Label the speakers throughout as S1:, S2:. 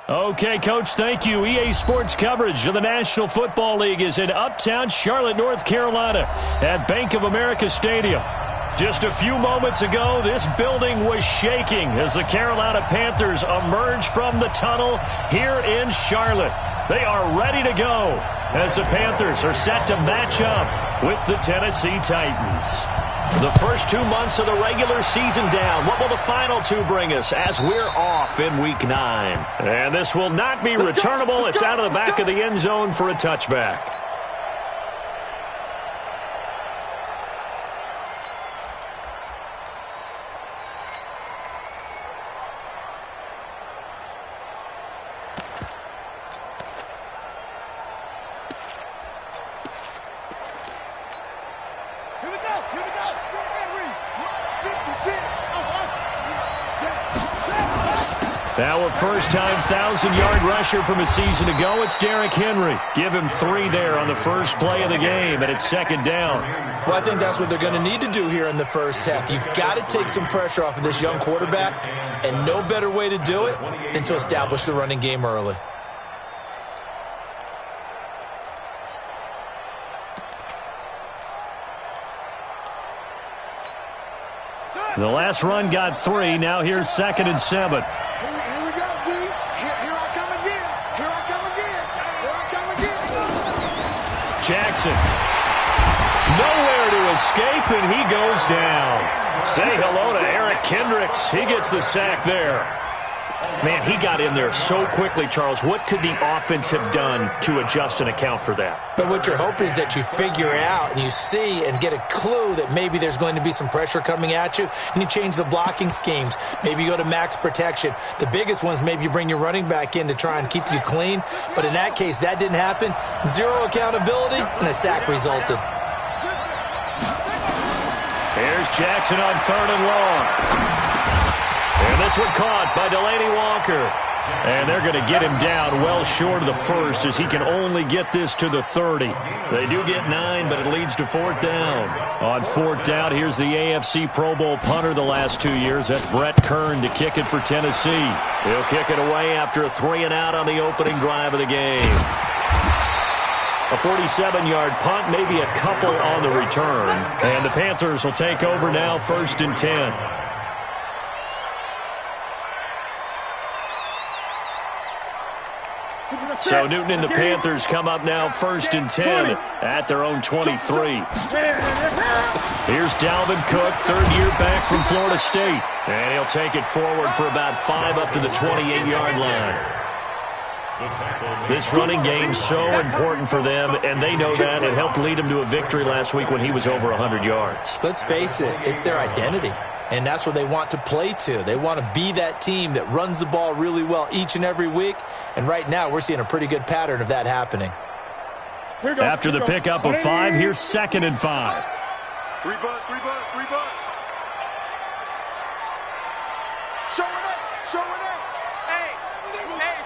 S1: Okay, Coach, thank you. EA Sports coverage of the National Football League is in uptown Charlotte, North Carolina at Bank of America Stadium. Just a few moments ago, this building was shaking as the Carolina Panthers emerged from the tunnel here in Charlotte. They are ready to go as the Panthers are set to match up with the Tennessee Titans. The first 2 months of the regular season down. What will the final two bring us as we're off in Week 9? And this will not be returnable. It's out of the back of the end zone for a touchback. Now a first-time 1,000-yard rusher from a season ago. It's Derrick Henry. Give him 3 there on the first play of the game, and it's second down.
S2: Well, I think that's what they're going to need to do here in the first half. You've got to take some pressure off of this young quarterback, and no better way to do it than to establish the running game early.
S1: The last run got 3. Now here's 2nd and 7. Jackson, nowhere to escape, and he goes down. Say hello to Eric Kendricks. He gets the sack there. Man, he got in there so quickly, Charles. What could the offense have done to adjust and account for that?
S2: But what you're hoping is that you figure out and you see and get a clue that maybe there's going to be some pressure coming at you, and you change the blocking schemes. Maybe you go to max protection. The biggest ones, maybe you bring your running back in to try and keep you clean. But in that case, that didn't happen. 0 accountability, and a sack resulted.
S1: Here's Jackson on 3rd and long. And this one caught by Delaney Walker. And they're going to get him down well short of the first as he can only get this to the 30. They do get 9, but it leads to 4th down. On 4th down, here's the AFC Pro Bowl punter the last 2 years. That's Brett Kern to kick it for Tennessee. He'll kick it away after a 3-and-out on the opening drive of the game. A 47-yard punt, maybe a couple on the return. And the Panthers will take over now, 1st and 10. So Newton and the Panthers come up now 1st and 10 at their own 23. Here's Dalvin Cook, 3rd year back from Florida State. And he'll take it forward for about 5 up to the 28-yard line. This running game's so important for them, and they know that. It helped lead them to a victory last week when he was over 100 yards.
S2: Let's face it, it's their identity. And that's what they want to play to. They want to be that team that runs the ball really well each and every week. And right now, we're seeing a pretty good pattern of that happening.
S1: After the pickup of 5, here's 2nd and 5.
S3: 3 butt. Show it up. Hey,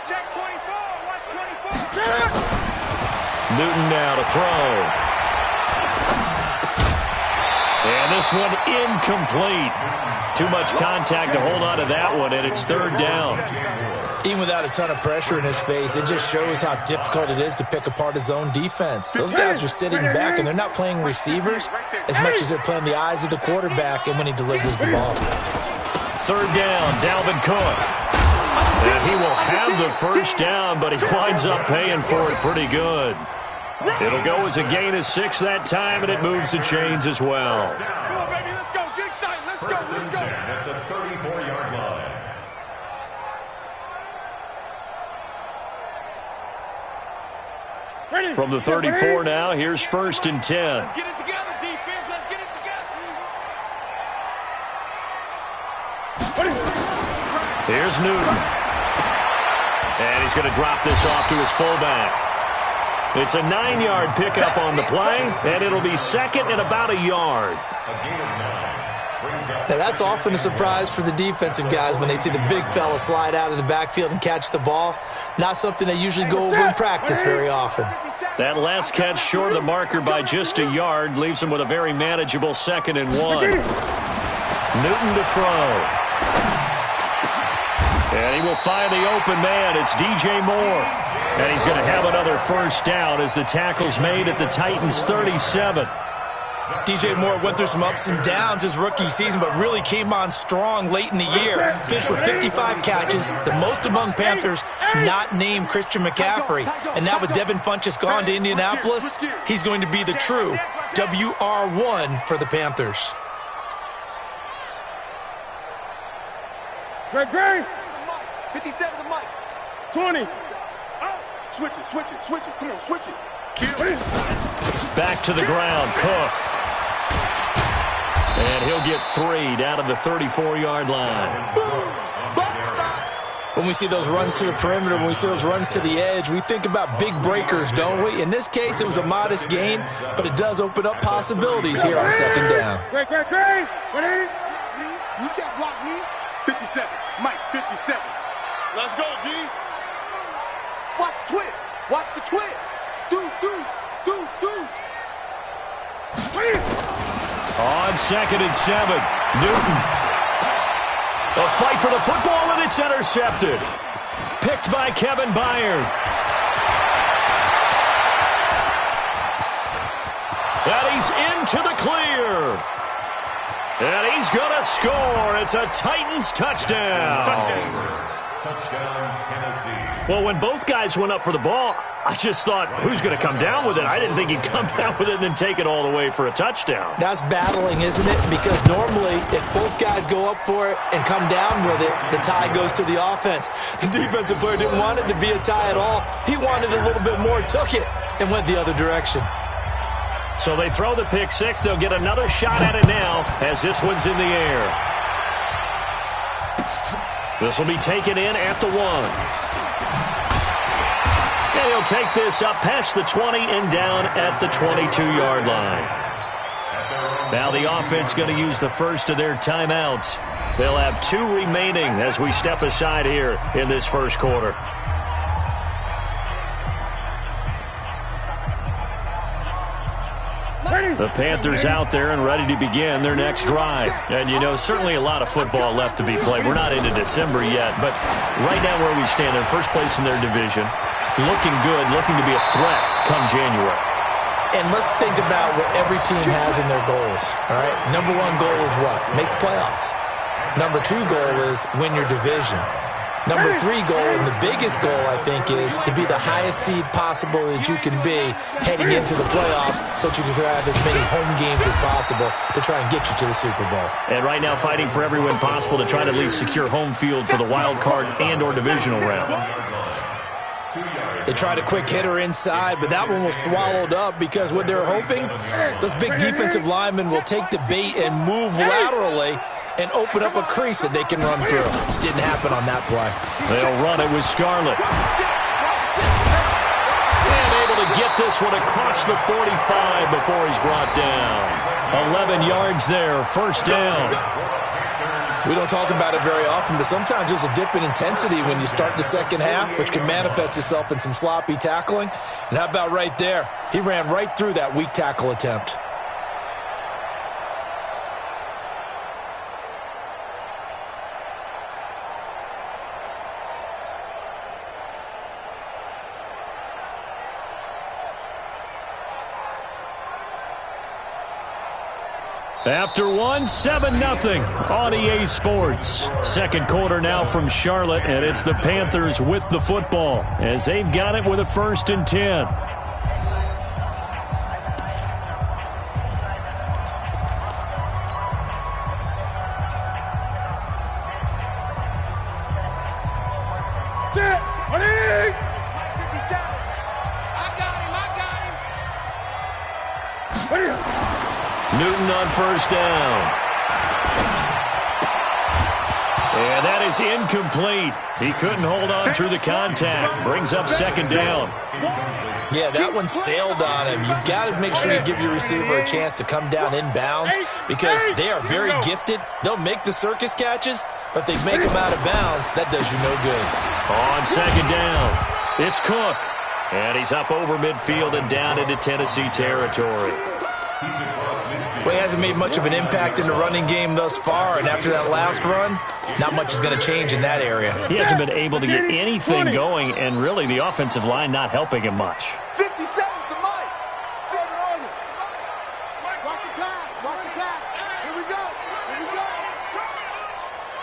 S3: check 24. Watch 24.
S1: Newton now to throw. And this one incomplete. Too much contact to hold on to that one, and it's 3rd down.
S2: Even without a ton of pressure in his face, it just shows how difficult it is to pick apart his own defense. Those guys are sitting back, and they're not playing receivers as much as they're playing the eyes of the quarterback and when he delivers the ball.
S1: 3rd down, Dalvin Cook. And he will have the first down, but he winds up paying for it pretty good. It'll go as a gain of 6 that time, and it moves the chains as well.
S3: Come on, baby, let's go. Get excited. Let's go.
S4: At the 34-yard line.
S1: From the 34 now, here's 1st and 10.
S3: Let's get it together, defense. Let's get it together.
S1: Here's Newton. And he's going to drop this off to his fullback. It's a 9-yard pickup on the play, and it'll be 2nd and about a yard.
S2: Now, that's often a surprise for the defensive guys when they see the big fella slide out of the backfield and catch the ball. Not something they usually go over in practice very often.
S1: That last catch short of the marker by just a yard leaves him with a very manageable 2nd and 1. Newton to throw. And he will find the open man. It's DJ Moore. And he's going to have another first down as the tackle's made at the Titans' 37.
S2: DJ Moore went through some ups and downs his rookie season, but really came on strong late in the year. Finished with 55 catches, the most among Panthers not named Christian McCaffrey. And now with Devin Funchess gone to Indianapolis, he's going to be the true WR1 for the Panthers.
S3: Great. 57's a mic. 20. Switch it. Come on, switch it.
S1: Back to the ground, Cook. And he'll get 3 down to the 34-yard line.
S2: When we see those runs to the perimeter, when we see those runs to the edge, we think about big breakers, don't we? In this case, it was a modest gain, but it does open up possibilities here on second down.
S3: Great. 180. You can't block me. 57. Mike, 57. Let's go, D. Watch the twist. Watch the twist. Deuce.
S1: On 2nd and 7, Newton. A fight for the football, and it's intercepted. Picked by Kevin Byard. And he's into the clear. And he's going to score. It's a Titans touchdown.
S4: Touchdown, Tennessee.
S1: Well, when both guys went up for the ball, I just thought, who's going to come down with it? I didn't think he'd come down with it and then take it all the way for a touchdown.
S2: That's battling, isn't it? Because normally, if both guys go up for it and come down with it, the tie goes to the offense. The defensive player didn't want it to be a tie at all. He wanted a little bit more, took it, and went the other direction.
S1: So they throw the pick six. They'll get another shot at it now as this one's in the air. This will be taken in at the 1. And he'll take this up past the 20 and down at the 22-yard line. Now the offense going to use the first of their timeouts. They'll have 2 remaining as we step aside here in this first quarter. The Panthers out there and ready to begin their next drive. And, you know, certainly a lot of football left to be played. We're not into December yet, but right now where we stand, they're first place in their division. Looking good, looking to be a threat come January.
S2: And let's think about what every team has in their goals, all right? Number 1 goal is what? Make the playoffs. Number 2 goal is win your division. Number 3 goal, and the biggest goal, I think, is to be the highest seed possible that you can be heading into the playoffs so that you can have as many home games as possible to try and get you to the Super Bowl.
S1: And right now fighting for every win possible to try to at least secure home field for the wild card and or divisional round.
S2: They tried a quick hitter inside, but that one was swallowed up because what they're hoping, those big defensive linemen will take the bait and move laterally and open up a crease that they can run through. Didn't happen on that play.
S1: They'll run it with Scarlett. And able to get this one across the 45 before he's brought down. 11 yards there, first down.
S2: We don't talk about it very often, but sometimes there's a dip in intensity when you start the second half, which can manifest itself in some sloppy tackling. And how about right there? He ran right through that weak tackle attempt.
S1: After 1, 7-0 on EA Sports. Second quarter now from Charlotte, and it's the Panthers with the football as they've got it with a 1st and 10. Newton on first down. And that is incomplete. He couldn't hold on through the contact. Brings up second down.
S2: Yeah, that one sailed on him. You've got to make sure you give your receiver a chance to come down inbounds because they are very gifted. They'll make the circus catches, but they make them out of bounds. That does you no good.
S1: On second down, it's Cook. And he's up over midfield and down into Tennessee territory.
S4: He's across
S2: Well, he hasn't made much of an impact in the running game thus far, and after that last run, not much is going to change in that area.
S1: He hasn't been able to get anything going, and really the offensive line not helping him much.
S3: 57's the mic. Watch the pass. Watch the pass. Here we go. Here we go.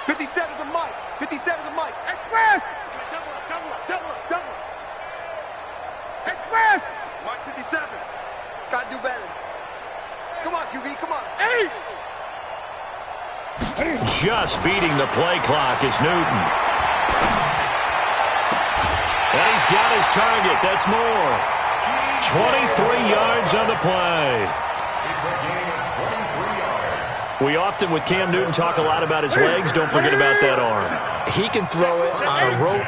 S3: 57's the mic. 57's the mic. Express. Double up. Express. Mike 57. Gotta do better. Come on, QB, come on.
S1: 8. Just beating the play clock is Newton. And he's got his target. That's more. 23 yards on the play. We often, with Cam Newton, talk a lot about his legs. Don't forget about that arm.
S2: He can throw it on a rope.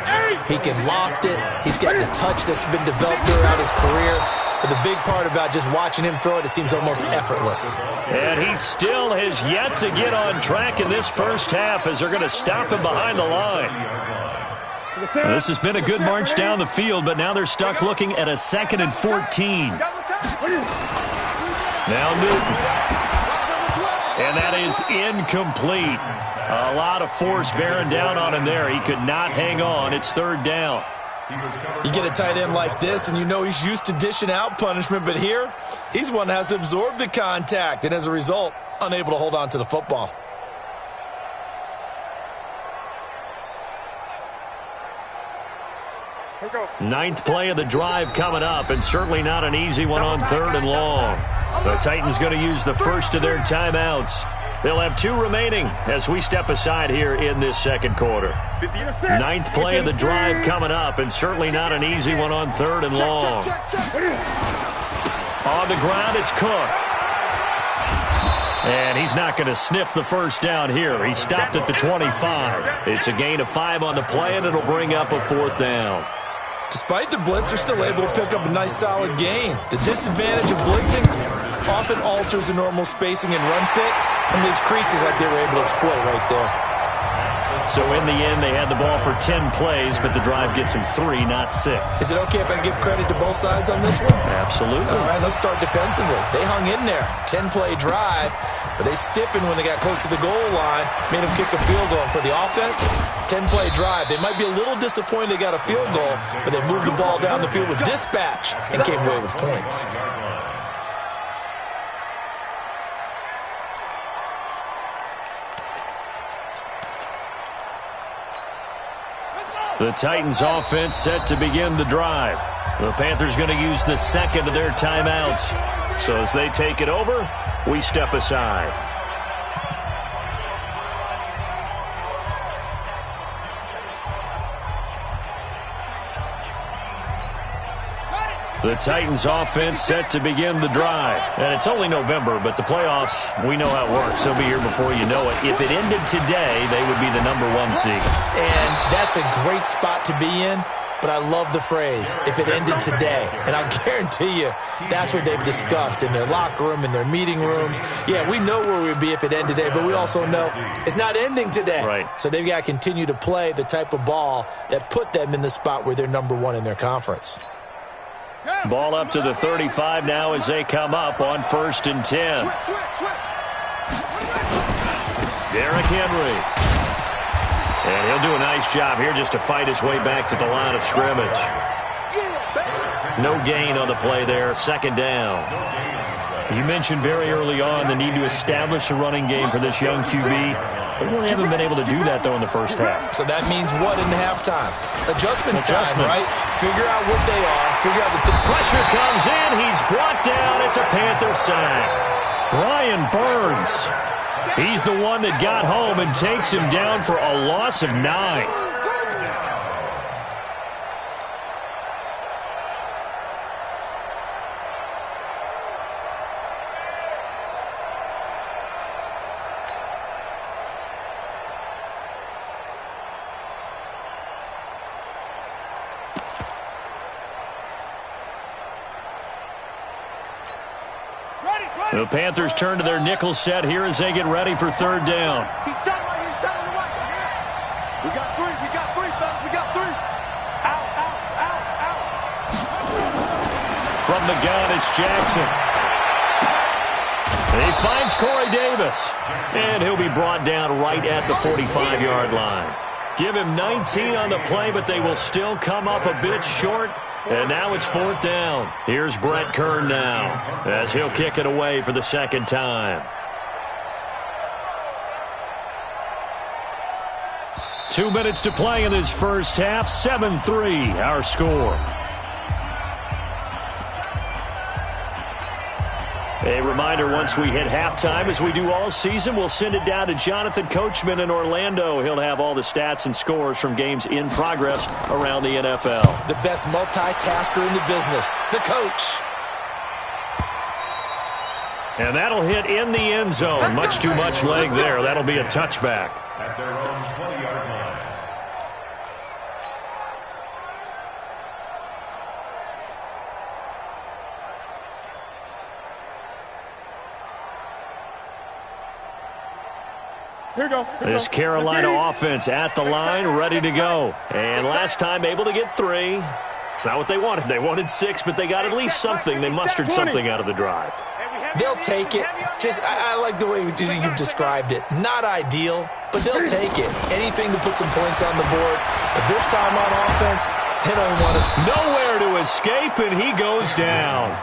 S2: He can loft it. He's got the touch that's been developed throughout his career. But the big part about just watching him throw it seems almost effortless.
S1: And he still has yet to get on track in this first half as they're going to stop him behind the line. Well, this has been a good march down the field, but now they're stuck looking at a 2nd and 14. Now Newton. And that is incomplete. A lot of force bearing down on him there. He could not hang on. It's 3rd down.
S2: You get a tight end like this, and you know he's used to dishing out punishment, but here, he's one that has to absorb the contact, and as a result, unable to hold on to the football.
S1: Ninth play of the drive coming up, and certainly not an easy one on 3rd and long. The Titans going to use the first of their timeouts. They'll have 2 remaining as we step aside here in this 2nd quarter. 9th play of the drive coming up, and certainly not an easy one on 3rd and long. On the ground, it's Cook. And he's not going to sniff the first down here. He stopped at the 25. It's a gain of 5 on the play, and it'll bring up a 4th down.
S2: Despite the blitz, they're still able to pick up a nice, solid gain. The disadvantage of blitzing often alters the normal spacing and run fits, and leaves creases like they were able to exploit right there.
S1: So in the end, they had the ball for 10 plays, but the drive gets them 3, not 6.
S2: Is it okay if I give credit to both sides on this one?
S1: Absolutely.
S2: All right, let's start defensively. They hung in there. 10-play drive, but they stiffened when they got close to the goal line, made them kick a field goal. And for the offense, 10-play drive. They might be a little disappointed they got a field goal, but they moved the ball down the field with dispatch and came away with points.
S1: The Titans offense set to begin the drive. The Panthers going to use the 2nd of their timeouts. So as they take it over, we step aside. The Titans offense set to begin the drive. And it's only November, but the playoffs, we know how it works. They'll be here before you know it. If it ended today, they would be the #1 seed.
S2: And that's a great spot to be in, but I love the phrase, if it ended today. And I'll guarantee you, that's what they've discussed in their locker room, in their meeting rooms. Yeah, we know where we'd be if it ended today, but we also know it's not ending today.
S1: Right.
S2: So they've got to continue to play the type of ball that put them in the spot where they're #1 in their conference.
S1: Ball up to the 35 now as they come up on 1st and 10. Derrick Henry. And he'll do a nice job here just to fight his way back to the line of scrimmage. No gain on the play there. 2nd down. You mentioned very early on the need to establish a running game for this young QB. They really haven't been able to do that, though, in the first half.
S2: So that means what in halftime? Adjustments time, right? Figure out what they are. Figure out the
S1: pressure comes in. He's brought down. It's a Panther sack. Brian Burns. He's the one that got home and takes him down for a loss of 9. The Panthers turn to their nickel set here as they get ready for 3rd down.
S3: We got 3, fellas, we got 3. Out.
S1: From the gun, it's Jackson. He finds Corey Davis, and he'll be brought down right at the 45-yard line. Give him 19 on the play, but they will still come up a bit short. And now it's 4th down. Here's Brett Kern now as he'll kick it away for the second time. 2 minutes to play in this first half. 7-3 our score. A reminder, once we hit halftime, as we do all season, we'll send it down to Jonathan Coachman in Orlando. He'll have all the stats and scores from games in progress around the NFL.
S2: The best multitasker in the business, the coach.
S1: And that'll hit in the end zone. Much too much leg there. That'll be a touchback.
S4: At their own 20-yard line.
S1: This Carolina offense at the line, ready to go. And last time able to get 3. It's not what they wanted. They wanted 6, but they got at least something. They mustered something out of the drive.
S2: They'll take it. I like the way you've described it. Not ideal, but they'll take it. Anything to put some points on the board. But this time on offense, they don't want it.
S1: Nowhere to escape, and he goes down.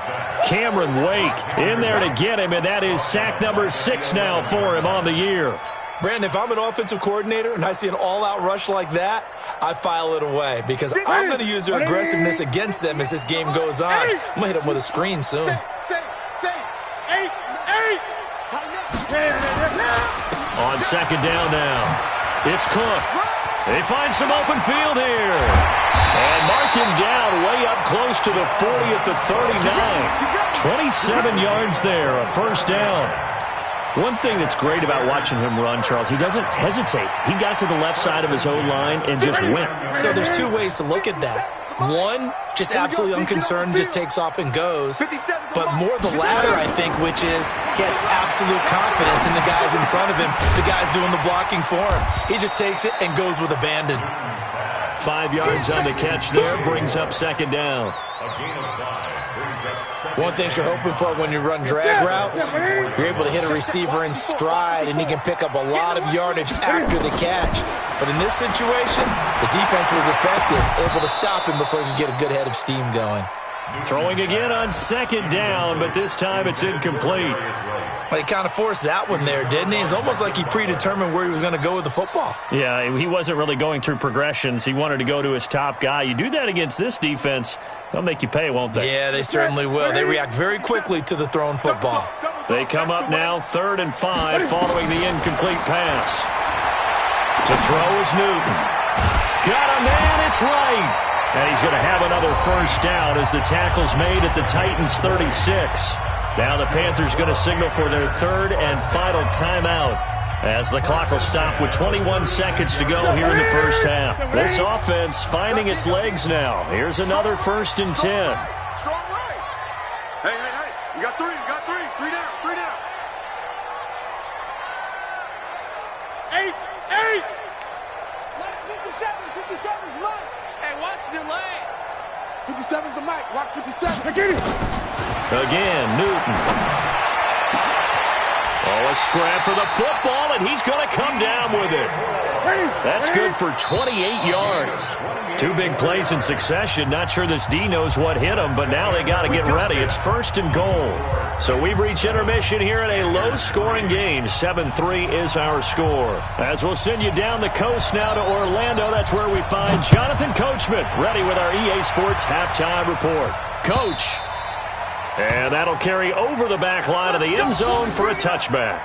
S1: Cameron Wake in there to get him, and that is sack number 6 now for him on the year.
S2: Brandon, if I'm an offensive coordinator and I see an all-out rush like that, I file it away because I'm going to use their aggressiveness against them as this game goes on. I'm going to hit them with a screen soon.
S1: On second down now, it's Cook. They find some open field here. And mark him down way up close to the 40 at the 39. 27 yards there, a first down. One thing that's great about watching him run, Charles, he doesn't hesitate. He got to the left side of his own line and just went.
S2: So there's 2 ways to look at that. One, just absolutely unconcerned, just takes off and goes. But more the latter, I think, which is he has absolute confidence in the guys in front of him, the guys doing the blocking for him. He just takes it and goes with abandon.
S1: 5 yards on the catch there, brings up second down.
S4: A gain of 5 brings up second.
S2: One thing you're hoping for when you run drag routes, you're able to hit a receiver in stride, and he can pick up a lot of yardage after the catch. But in this situation, the defense was effective, able to stop him before he could get a good head of steam going.
S1: Throwing again on second down, but this time it's incomplete.
S2: Well, he kind of forced that one there, didn't he? It's almost like he predetermined where he was going to go with the football.
S1: Yeah, he wasn't really going through progressions. He wanted to go to his top guy. You do that against this defense, they'll make you pay, won't they?
S2: Yeah, they certainly will. They react very quickly to the thrown football.
S1: They come up now 3rd and 5 following the incomplete pass. To throw is Newton. Got a man, it's right. And he's going to have another first down as the tackle's made at the Titans' 36. Now the Panthers going to signal for their 3rd and final timeout as the clock will stop with 21 seconds to go here in the first half. This offense finding its legs now. Here's another 1st and 10.
S3: Strong right. Hey. You got 3. 3 down. 8. Watch 57. 57's Mike. Hey, watch the lane. 57's the Mike. Watch 57. Get it.
S1: Again, Newton. Oh, a scrap for the football, and he's going to come down with it. That's good for 28 yards. 2 big plays in succession. Not sure this D knows what hit him, but now they got to get ready. It's 1st and goal. So we've reached intermission here in a low-scoring game. 7-3 is our score. As we'll send you down the coast now to Orlando, that's where we find Jonathan Coachman, ready with our EA Sports halftime report. Coach. And that'll carry over the back line of the end zone for a touchback.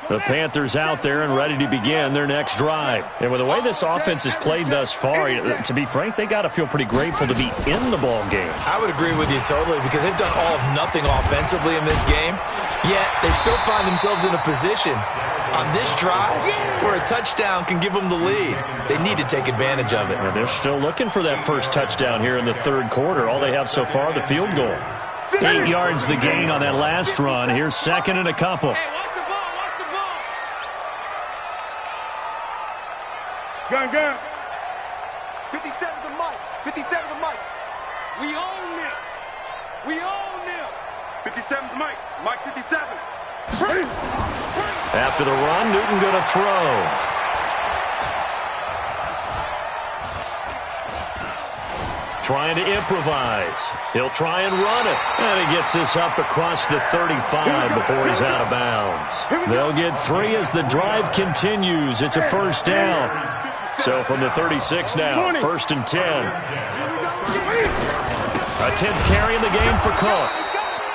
S1: The Panthers out there and ready to begin their next drive. And with the way this offense has played thus far, to be frank, they got to feel pretty grateful to be in the ball game.
S2: I would agree with you totally because they've done all of nothing offensively in this game, yet they still find themselves in a position on this drive where a touchdown can give them the lead. They need to take advantage of it.
S1: And they're still looking for that first touchdown here in the 3rd quarter. All they have so far, the field goal. 8 yards the gain on that last run. Here's 2nd and a couple.
S3: Gun. 57 to Mike. 57 to Mike. We own them. We own them. 57 to Mike. Mike 57.
S1: After the run, Newton going to throw. Trying to improvise. He'll try and run it. And he gets this up across the 35 before he's out of bounds. They'll get 3 as the drive continues. It's a first down. So from the 36 now, 1st and 10. A 10th carry in the game for Cook.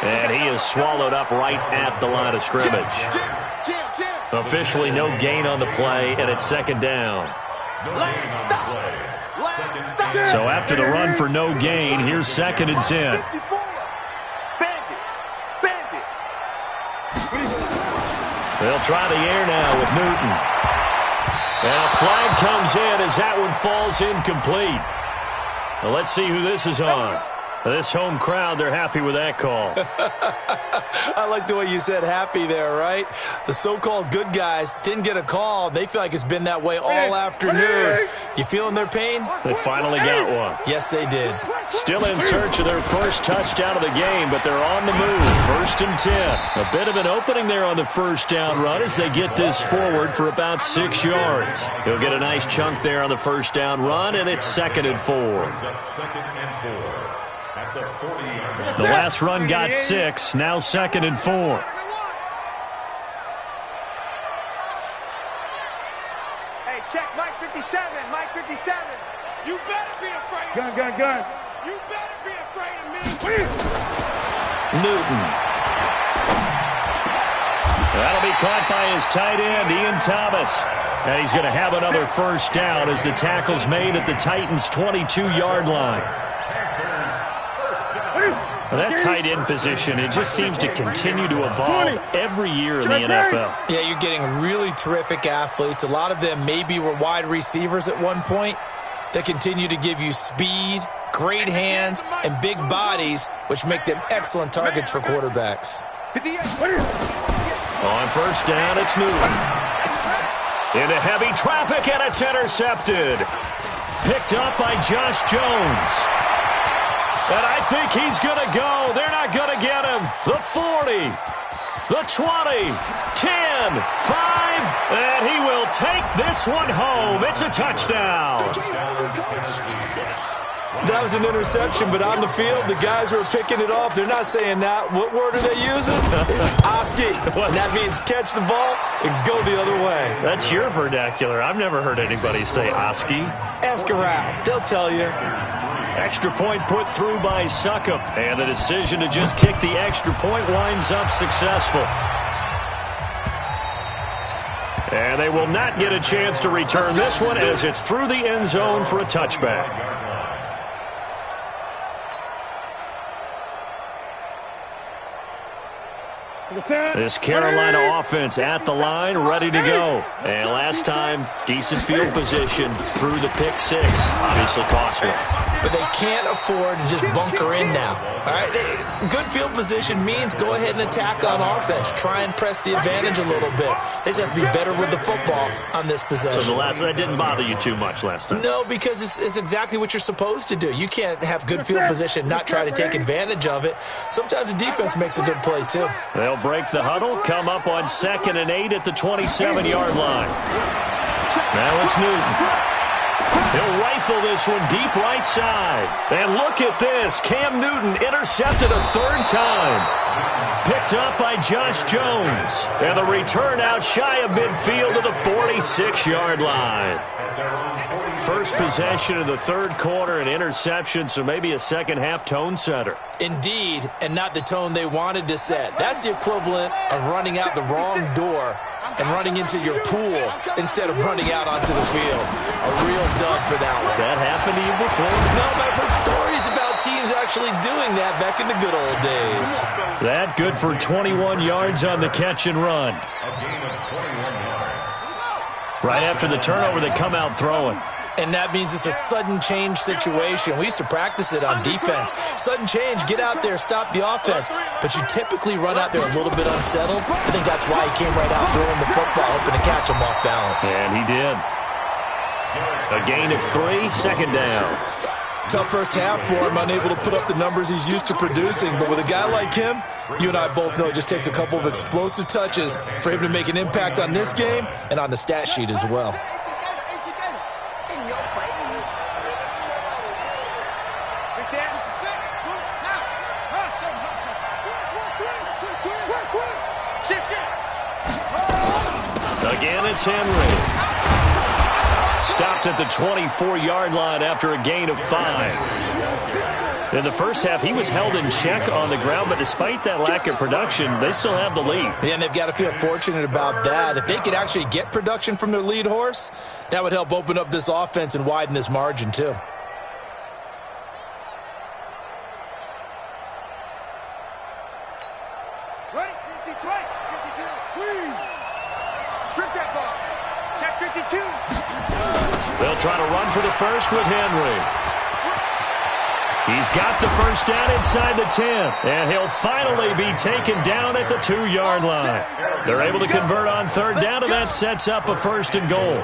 S1: And he is swallowed up right at the line of scrimmage. Officially no gain on the play, and it's 2nd down. So after the run for no gain, here's 2nd and 10. They'll try the air now with Newton. And a flag comes in as that one falls incomplete. Well, let's see who this is on. This home crowd, they're happy with that call.
S2: I like the way you said happy there, right? The so-called good guys didn't get a call. They feel like it's been that way all afternoon. You feeling their pain?
S1: They finally got one.
S2: Yes, they did.
S1: Still in search of their first touchdown of the game, but they're on the move. 1st and 10. A bit of an opening there on the first down run as they get this forward for about 6 yards. He'll get a nice chunk there on the first down run, and it's 2nd and 4. The last run got 6, now 2nd and 4.
S3: Hey, check Mike 57, Mike 57. You better be afraid. Gun. You better be afraid of me.
S1: Newton. That'll be caught by his tight end, Ian Thomas. And he's going to have another first down as the tackle's made at the Titans' 22-yard line. Well, that tight end position, it just seems to continue to evolve every year in the NFL.
S2: Yeah, you're getting really terrific athletes. A lot of them maybe were wide receivers at one point. They continue to give you speed, great hands, and big bodies, which make them excellent targets for quarterbacks.
S1: On first down, it's Newton. Into heavy traffic, and it's intercepted. Picked up by Josh Jones. And I think he's going to go. They're not going to get him. The 40, the 20, 10, 5, and he will take this one home. It's a touchdown.
S2: That was an interception, but on the field, the guys who are picking it off, they're not saying that. What word are they using? It's Oski. And that means catch the ball and go the other way.
S1: That's your vernacular. I've never heard anybody say Oski.
S2: Ask around. They'll tell you.
S1: Extra point put through by Succop. And the decision to just kick the extra point winds up successful. And they will not get a chance to return this one as it's through the end zone for a touchback. This Carolina offense at the line, ready to go. And last time, decent field position through the pick 6. Obviously costly.
S2: But they can't afford to just bunker in now. All right, good field position means go ahead and attack on offense. Try and press the advantage a little bit. They just have to be better with the football on this possession.
S1: So that didn't bother you too much last time?
S2: No, because it's exactly what you're supposed to do. You can't have good field position, not try to take advantage of it. Sometimes the defense makes a good play, too.
S1: They'll break the huddle, come up on 2nd and 8 at the 27-yard line. Now it's Newton. He'll rifle this one deep right side. And look at this. Cam Newton intercepted a 3rd time. Picked up by Josh Jones. And the return out shy of midfield to the 46-yard line. First possession of the 3rd quarter, an interception, so maybe a second-half tone setter.
S2: Indeed, and not the tone they wanted to set. That's the equivalent of running out the wrong door and running into your pool instead of running out onto the field. A real dub for that one.
S1: Has that happened to you before?
S2: No, but I've heard stories about teams actually doing that back in the good old days.
S1: That good for 21 yards on the catch and run. Right after the turnover, they come out throwing.
S2: And that means it's a sudden change situation. We used to practice it on defense. Sudden change, get out there, stop the offense. But you typically run out there a little bit unsettled. I think that's why he came right out throwing the football, hoping to catch him off balance.
S1: And he did. A gain of 3, second down.
S2: Tough first half for him, unable to put up the numbers he's used to producing. But with a guy like him, you and I both know it just takes a couple of explosive touches for him to make an impact on this game and on the stat sheet as well.
S1: Again, it's Henry. Stopped at the 24-yard line after a gain of 5. In the first half, he was held in check on the ground, but despite that lack of production, they still have the lead.
S2: Yeah, and they've got to feel fortunate about that. If they could actually get production from their lead horse, that would help open up this offense and widen this margin, too.
S3: Ready? 52. Squeeze. Strip that ball. Check 52.
S1: They'll try to run for the first with Henry. He's got the first down inside the 10, and he'll finally be taken down at the 2-yard line. They're able to convert on third down, and that sets up a 1st and goal.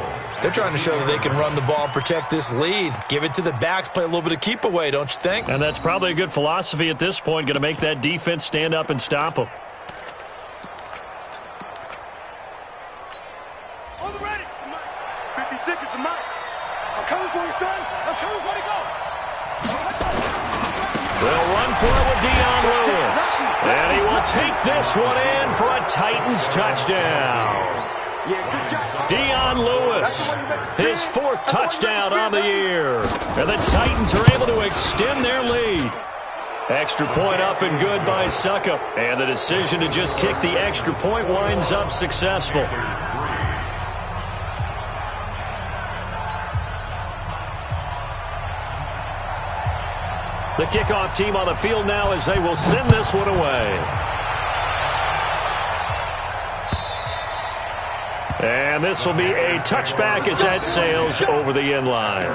S2: They're trying to show that they can run the ball and protect this lead. Give it to the backs, play a little bit of keep away, don't you think?
S1: And that's probably a good philosophy at this point, going to make that defense stand up and stop them.
S3: On the ready. 56 is the mic. I'm coming for you, son. I'm coming for you, go.
S1: They'll run for it with Dion Lewis. And he will take this one in for a Titans touchdown. Dion Lewis, his 4th touchdown on the year. And the Titans are able to extend their lead. Extra point up and good by Suckup. And the decision to just kick the extra point winds up successful. The kickoff team on the field now as they will send this one away. And this will be a touchback as that sails over the end line.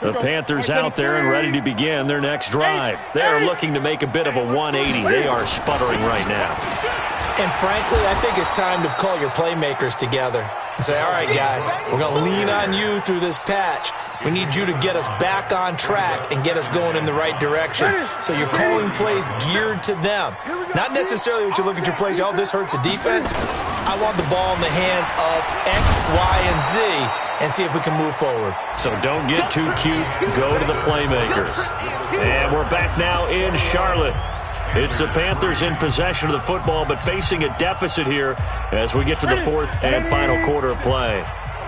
S1: The Panthers out there and ready to begin their next drive. They are looking to make a bit of a 180. They are sputtering right now.
S2: And frankly, I think it's time to call your playmakers together and say, all right, guys, we're going to lean on you through this patch. We need you to get us back on track and get us going in the right direction. So you're calling plays geared to them. Not necessarily what you look at your plays, oh, this hurts the defense. I want the ball in the hands of X, Y, and Z and see if we can move forward.
S1: So don't get too cute. Go to the playmakers. And we're back now in Charlotte. It's the Panthers in possession of the football, but facing a deficit here as we get to the 4th and final quarter of play.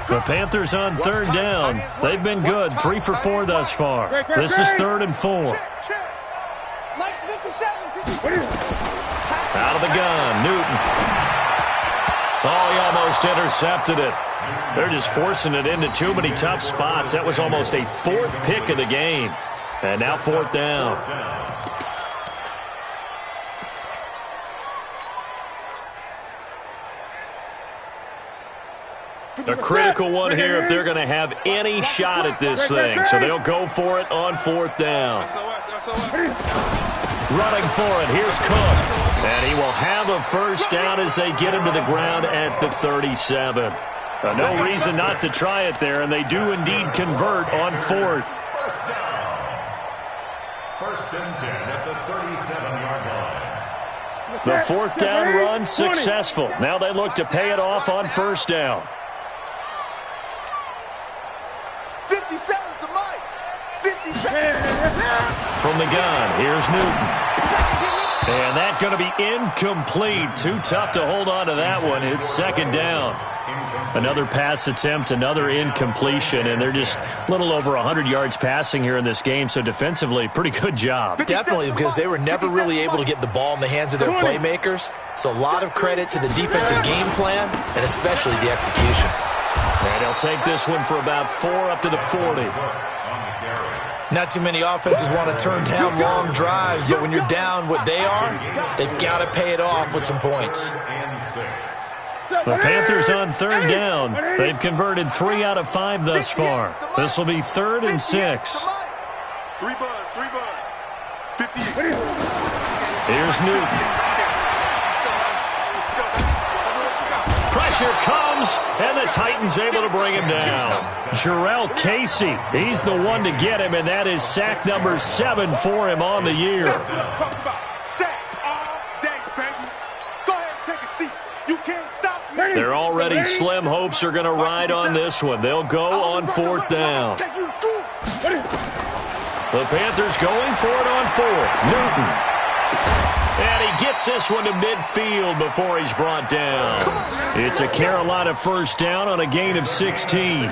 S1: The Panthers on third down. They've been good, 3 for 4 thus far. This is 3rd and 4. Out of the gun, Newton. Oh, he almost intercepted it. They're just forcing it into too many tough spots. That was almost a 4th pick of the game. And now 4th down. A critical one here if they're going to have any shot at this thing. So they'll go for it on 4th down. Running for it. Here's Cook. And he will have a first down as they get him to the ground at the 37. No reason not to try it there, and they do indeed convert on 4th.
S4: First and 10 at the 37-yard line.
S1: The 4th down run successful. Now they look to pay it off on 1st down.
S3: 57 to Mike. 57.
S1: From the gun, here's Newton. And that's going to be incomplete. Too tough to hold on to that one. It's 2nd down. Another pass attempt, another incompletion, and they're just a little over 100 yards passing here in this game, so defensively, pretty good job.
S2: Definitely, because they were never really able to get the ball in the hands of their playmakers, so a lot of credit to the defensive game plan, and especially the execution.
S1: And he'll take this one for about 4 up to the 40.
S2: Not too many offenses want to turn down long drives, but when you're down what they are, they've got to pay it off with some points.
S1: The Panthers on 3rd down. They've converted 3 out of 5 thus far. This will be 3rd and 6.
S3: 3 buzz.
S1: Here's Newton. Pressure comes, and the Titans able to bring him down. Jarrell Casey, he's the one to get him, and that is sack number 7 for him on the year.
S3: Talk about sacks all day, baby. Go ahead and take a seat. You can't stop me.
S1: Their already slim hopes are going to ride on this one. They'll go on 4th down. The Panthers going for it on 4th. Newton. And he gets this one to midfield before he's brought down. It's a Carolina first down on a gain of 16.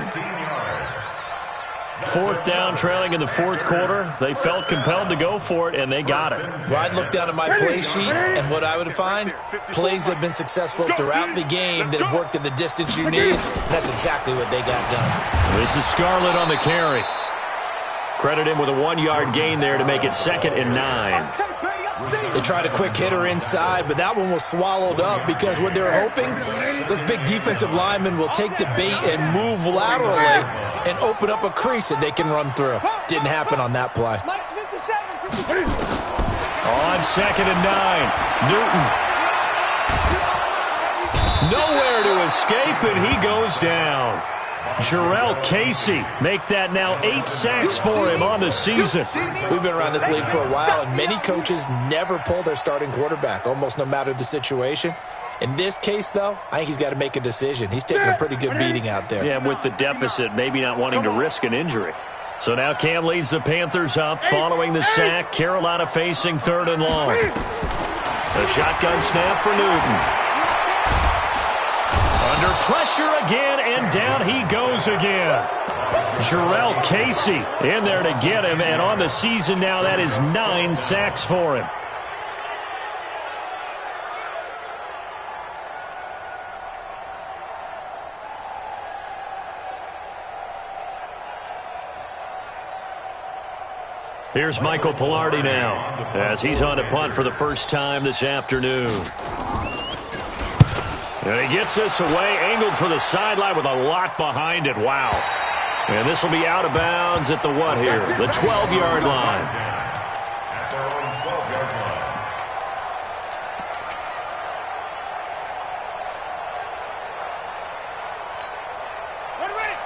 S1: 4th down, trailing in the 4th quarter. They felt compelled to go for it, and they got it.
S2: Well, I'd look down at my play sheet, and what I would find, plays have been successful throughout the game that have worked at the distance you need. That's exactly what they got done.
S1: This is Scarlett on the carry. Credit him with a 1-yard gain there to make it 2nd and 9.
S2: They tried a quick hitter inside, but that one was swallowed up because what they're hoping, those big defensive linemen will take the bait and move laterally and open up a crease that they can run through. Didn't happen on that play.
S1: On 2nd and 9, Newton. Nowhere to escape, and he goes down. Jarrell Casey make that now 8 sacks for him on the season.
S2: We've been around this league for a while, and many coaches never pull their starting quarterback, almost no matter the situation. In this case, though, I think he's got to make a decision. He's taking a pretty good beating out there.
S1: Yeah, with the deficit, maybe not wanting to risk an injury. So now Cam leads the Panthers up following the sack. Carolina facing 3rd and long. A shotgun snap for Newton. Under pressure again, and down he goes again. Jarrell Casey in there to get him, and on the season now, that is 9 sacks for him. Here's Michael Pilardi now, as he's on to punt for the first time this afternoon. And he gets this away, angled for the sideline with a lot behind it. Wow. And this will be out of bounds at the what here? The 12-yard line.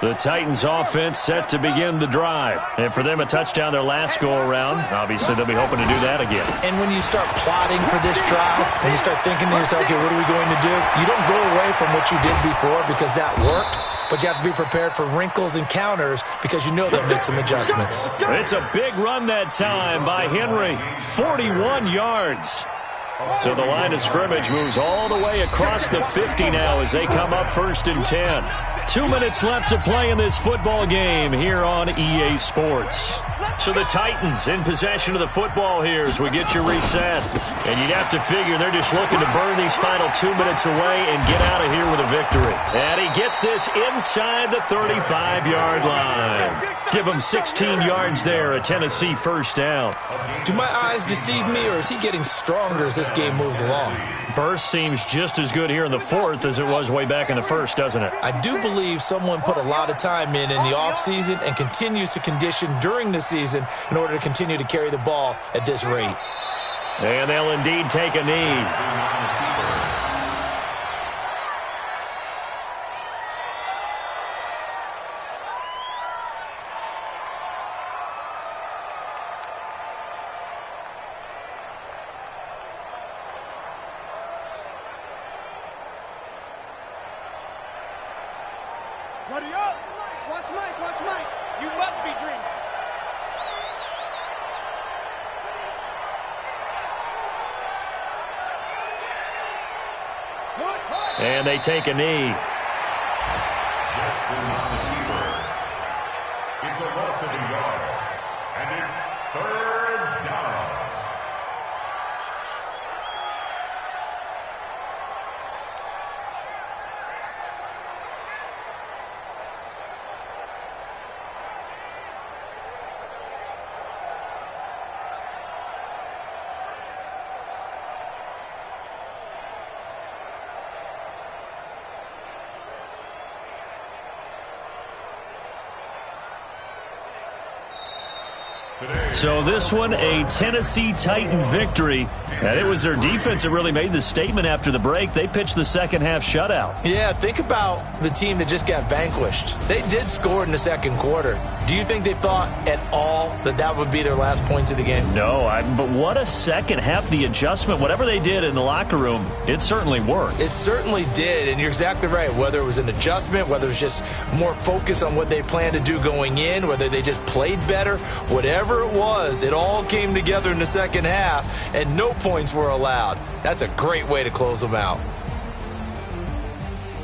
S1: The Titans offense set to begin the drive. And for them, a touchdown their last go-around. Obviously, they'll be hoping to do that again.
S2: And when you start plotting for this drive, and you start thinking to yourself, okay, what are we going to do? You don't go away from what you did before because that worked, but you have to be prepared for wrinkles and counters because you know they'll make some adjustments.
S1: It's a big run that time by Henry. 41 yards. So the line of scrimmage moves all the way across the 50 now as they come up 1st and 10. 2 minutes left to play in this football game here on EA Sports. So the Titans in possession of the football here as we get you reset. And you'd have to figure they're just looking to burn these final 2 minutes away and get out of here with a victory. And he gets this inside the 35-yard line. Give him 16 yards there, a Tennessee first down.
S2: Do my eyes deceive me, or is he getting stronger as this game moves along?
S1: Burst seems just as good here in the 4th as it was way back in the 1st, doesn't it?
S2: I do believe someone put a lot of time in the offseason and continues to condition during the season in order to continue to carry the ball at this rate.
S1: And they'll indeed take a knee.
S3: Buddy up! Watch Mike, watch Mike. You must be dreaming.
S1: And they take a knee.
S4: It's a loss of a yard, and it's 3rd down.
S1: So this one, a Tennessee Titan victory. And it was their defense that really made the statement after the break. They pitched the second half shutout.
S2: Yeah, think about the team that just got vanquished. They did score in the second quarter. Do you think they thought at all that that would be their last points of the game?
S1: No, but what a second half. The adjustment, whatever they did in the locker room, it certainly worked.
S2: It certainly did, and you're exactly right. Whether it was an adjustment, whether it was just more focus on what they planned to do going in, whether they just played better, whatever it was, it all came together in the second half, and no points were allowed. That's a great way to close them out.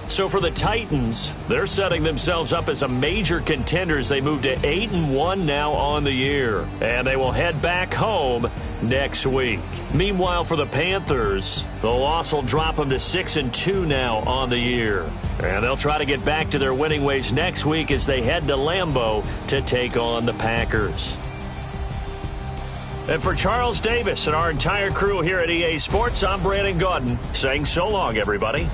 S1: So for the Titans, they're setting themselves up as a major contender as they move to 8-1 now on the year. And they will head back home next week. Meanwhile, for the Panthers, the loss will drop them to 6-2 now on the year. And they'll try to get back to their winning ways next week as they head to Lambeau to take on the Packers. And for Charles Davis and our entire crew here at EA Sports, I'm Brandon Gaudin saying so long, everybody.